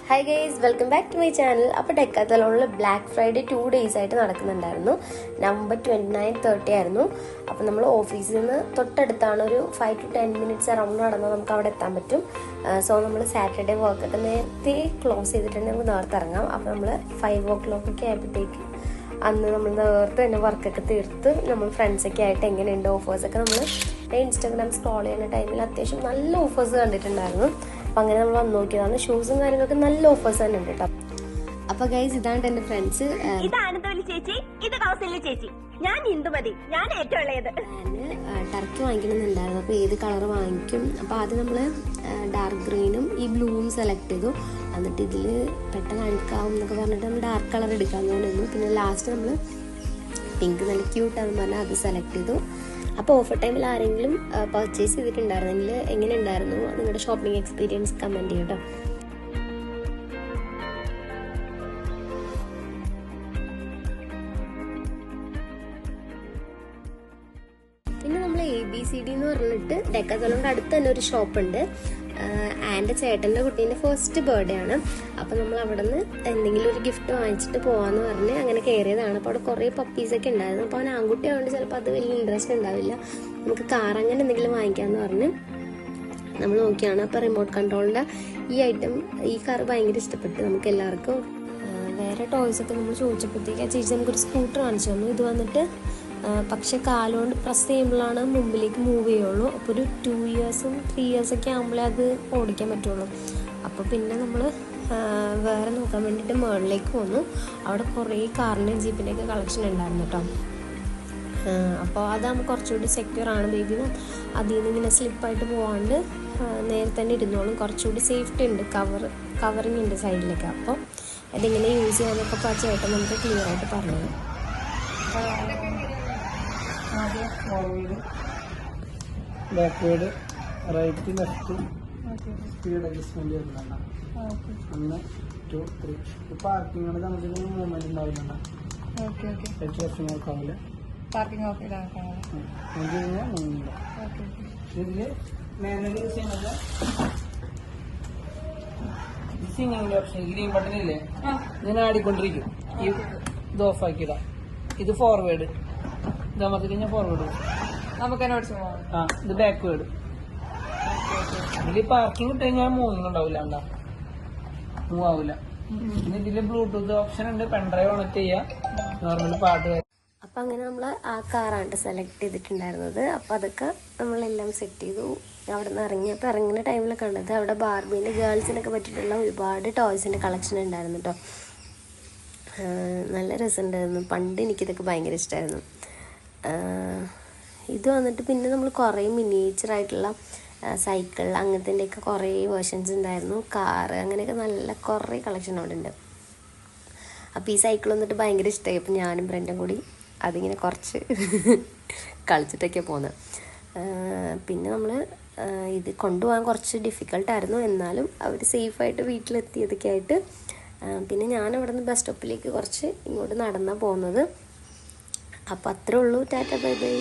Hi guys, welcome back to my channel. അപ്പോൾ ഡെക്കാത്തലോണിൽ black Friday 2 days ആയിട്ട് നടക്കുന്നുണ്ടായിരുന്നു. November 29, 30 ആയിരുന്നു. അപ്പോൾ നമ്മൾ ഓഫീസിൽ നിന്ന് തൊട്ടടുത്താണ്, ഒരു 5 to 10 minutes അറൗണ്ട് നടന്നാൽ നമുക്ക് അവിടെ എത്താൻ പറ്റും. സോ നമ്മൾ സാറ്റർഡേ വർക്കൊക്കെ നേരത്തെ ക്ലോസ് ചെയ്തിട്ടുണ്ടെങ്കിൽ നമുക്ക് നേരത്തെ ഇറങ്ങാം. അപ്പോൾ നമ്മൾ 5 o'clock ഒക്കെ ആയപ്പോഴത്തേക്ക് അന്ന് നമ്മൾ നേരത്തെ തന്നെ വർക്കൊക്കെ തീർത്ത് നമ്മൾ ഫ്രണ്ട്സൊക്കെ ആയിട്ട് എങ്ങനെയുണ്ട് ഓഫേഴ്സൊക്കെ നമ്മൾ ഇൻസ്റ്റാഗ്രാം സ്ക്രോൾ ചെയ്യുന്ന ടൈമിൽ അത്യാവശ്യം നല്ല ഓഫേഴ്സ് കണ്ടിട്ടുണ്ടായിരുന്നു. അപ്പം അങ്ങനെ നമ്മൾ വന്ന് നോക്കിയതാണ്. ഷൂസും കാര്യങ്ങളൊക്കെ നല്ല ഓഫേഴ്സ് തന്നെ ഉണ്ട് കേട്ടോ. അപ്പൊ ഗൈസ്, ഇതാണ് എന്റെ ഫ്രണ്ട്സ്. ഞാൻ ടർക്കി വാങ്ങിക്കണമെന്നുണ്ടായിരുന്നു. അപ്പോൾ ഏത് കളർ വാങ്ങിക്കും? അപ്പോൾ ആദ്യം നമ്മൾ ഡാർക്ക് ഗ്രീനും ഈ ബ്ലൂവും സെലക്ട് ചെയ്തു. എന്നിട്ട് ഇതിൽ പെട്ടെന്ന് അഴുക്കാവും എന്നൊക്കെ പറഞ്ഞിട്ട് നമ്മൾ ഡാർക്ക് കളർ എടുക്കാമെന്ന് തോന്നുന്നു. പിന്നെ ലാസ്റ്റ് നമ്മൾ പിങ്ക് നല്ല ക്യൂട്ടാണെന്ന് പറഞ്ഞാൽ അത് സെലക്ട് ചെയ്തു. അപ്പോൾ ഓഫർ ടൈമിൽ ആരെങ്കിലും പർച്ചേസ് ചെയ്തിട്ടുണ്ടായിരുന്നെങ്കിൽ എങ്ങനെ ഉണ്ടായിരുന്നു നിങ്ങളുടെ ഷോപ്പിംഗ് എക്സ്പീരിയൻസ് കമൻറ്റ് ചെയ്യും കേട്ടോ. പിന്നെ നമ്മൾ ABCD എന്ന് പറഞ്ഞിട്ട് ഡെക്കാത്തലോണിൻ്റെ അടുത്ത് തന്നെ ഒരു ഷോപ്പുണ്ട്. ആൻ്റെ ചേട്ടൻ്റെ കുട്ടീൻ്റെ ഫസ്റ്റ് ബർത്ത്ഡേ ആണ്. അപ്പോൾ നമ്മൾ അവിടെ നിന്ന് എന്തെങ്കിലും ഒരു ഗിഫ്റ്റ് വാങ്ങിച്ചിട്ട് പോകാമെന്ന് പറഞ്ഞ് അങ്ങനെ കയറിയതാണ്. അപ്പോൾ അവിടെ കുറേ പപ്പീസൊക്കെ ഉണ്ടായിരുന്നു. അപ്പോൾ അവൻ ആൺകുട്ടി ആയതുകൊണ്ട് ചിലപ്പോൾ അത് വലിയ ഇൻട്രസ്റ്റ് ഉണ്ടാവില്ല. നമുക്ക് കാർ അങ്ങനെ എന്തെങ്കിലും വാങ്ങിക്കാമെന്ന് പറഞ്ഞ് നമ്മൾ നോക്കിയാണ്. അപ്പോൾ റിമോട്ട് കൺട്രോളിൻ്റെ ഈ കാർ ഭയങ്കര ഇഷ്ടപ്പെട്ടു നമുക്ക് എല്ലാവർക്കും. വേറെ ടോയ്സൊക്കെ നമ്മൾ ചോദിച്ചപ്പോഴത്തേക്ക് ആ ചേച്ചി നമുക്കൊരു സ്കൂട്ടർ കാണിച്ചു തന്നു. ഇത് വന്നിട്ട് പക്ഷെ കാലുകൊണ്ട് പ്രസ് ചെയ്യുമ്പോഴാണ് മുമ്പിലേക്ക് മൂവ് ചെയ്യുള്ളൂ. അപ്പോൾ ഒരു 2 years 3 years ഒക്കെ ആകുമ്പോഴേ അത് ഓടിക്കാൻ പറ്റുള്ളൂ. അപ്പോൾ പിന്നെ നമ്മൾ വേറെ നോക്കാൻ വേണ്ടിയിട്ട് മുകളിലേക്ക് പോന്നു. അവിടെ കുറേ കാറിൻ്റെയും ജീപ്പിൻ്റെയൊക്കെ കളക്ഷൻ ഉണ്ടായിരുന്നു കേട്ടോ. അപ്പോൾ അതാകുമ്പോൾ കുറച്ചുകൂടി സെക്യൂർ ആണ്. ബേബി അതിൽ നിന്ന് ഇങ്ങനെ സ്ലിപ്പായിട്ട് പോകാണ്ട് നേരെ തന്നെ ഇരുന്നോളും. കുറച്ചുകൂടി സേഫ്റ്റി ഉണ്ട്. കവറിങ് ഉണ്ട് സൈഡിലേക്ക്. അപ്പോൾ അതിങ്ങനെ യൂസ് ചെയ്യാനൊക്കെ ചേട്ടൻ നമുക്ക് ക്ലിയർ ആയിട്ട് പറഞ്ഞു. Backward, right, left, speed adjustment വരുന്നുണ്ട്. അങ്ങനെ 2 3 പാർക്കിങ്ങുകൾ നമുക്ക് മൂവ്മെന്റ് ഉണ്ടാവുന്നുണ്ട്. 8 വർഷങ്ങൾക്ക് ആവില്ല പാർക്കിംഗ് മൂന്നില്ല. ഇതില് മാനുവൽ യൂസ് ചെയ്യുന്നത് സിംഗിങ്ങിന്റെ ഓപ്ഷൻ ഗ്രീൻ ബട്ടൺ ഇല്ലേ, ഇങ്ങനെ ആടിക്കൊണ്ടിരിക്കും. ഇത് ഓഫ് ആക്കിയിടാം. ഇത് ഫോർവേഡ്, ഇതാമത്തെ കഴിഞ്ഞാൽ ഫോർവേഡ് നമുക്ക് ഇത് ബാക്ക്വേഡ്. ഇതില് പാർക്കിംഗ് ഇട്ട് കഴിഞ്ഞാൽ മൂവിങ് ഉണ്ടാവില്ല, മൂവ് ആവില്ല. പിന്നെ ഇതില് ബ്ലൂടൂത്ത് ഓപ്ഷൻ ഉണ്ട്. പെൺഡ്രൈവ് കണക്ട് ചെയ്യാം, നോർമൽ പാട്ട്. അപ്പം അങ്ങനെ നമ്മൾ ആ കാറാണ് സെലക്ട് ചെയ്തിട്ടുണ്ടായിരുന്നത്. അപ്പോൾ അതൊക്കെ നമ്മളെല്ലാം സെറ്റ് ചെയ്തു. അവിടെ നിന്ന് ഇറങ്ങിയപ്പോൾ ഇറങ്ങുന്ന ടൈമിൽ കണ്ടത് അവിടെ ബാർബീൻ്റെ ഗേൾസിനൊക്കെ പറ്റിയിട്ടുള്ള ഒരുപാട് ടോയ്സിൻ്റെ കളക്ഷൻ ഉണ്ടായിരുന്നു കേട്ടോ. നല്ല രസമുണ്ടായിരുന്നു. പണ്ട് എനിക്കിതൊക്കെ ഭയങ്കര ഇഷ്ടമായിരുന്നു. ഇത് വന്നിട്ട് പിന്നെ നമ്മൾ കുറേ മിനിയേച്ചറായിട്ടുള്ള സൈക്കിൾ അങ്ങനത്തെയൊക്കെ കുറേ വേർഷൻസ് ഉണ്ടായിരുന്നു. കാറ് അങ്ങനെയൊക്കെ നല്ല കുറേ കളക്ഷൻ അവിടെ ഉണ്ട്. അപ്പോൾ ഈ സൈക്കിൾ വന്നിട്ട് ഭയങ്കര ഇഷ്ടമായി. അപ്പോൾ ഞാനും ബ്രൻഡും കൂടി അതിങ്ങനെ കുറച്ച് കളിച്ചിട്ടൊക്കെ പോകുന്നത്. പിന്നെ നമ്മൾ ഇത് കൊണ്ടുപോകാൻ കുറച്ച് ഡിഫിക്കൽട്ടായിരുന്നു. എന്നാലും അവർ സേഫായിട്ട് വീട്ടിലെത്തിയതൊക്കെ ആയിട്ട്. പിന്നെ ഞാൻ അവിടെ നിന്ന് ബസ് സ്റ്റോപ്പിലേക്ക് കുറച്ച് ഇങ്ങോട്ട് നടന്നാണ് പോകുന്നത്. അപ്പോൾ അത്രേ ഉള്ളൂ. Tata bye bye.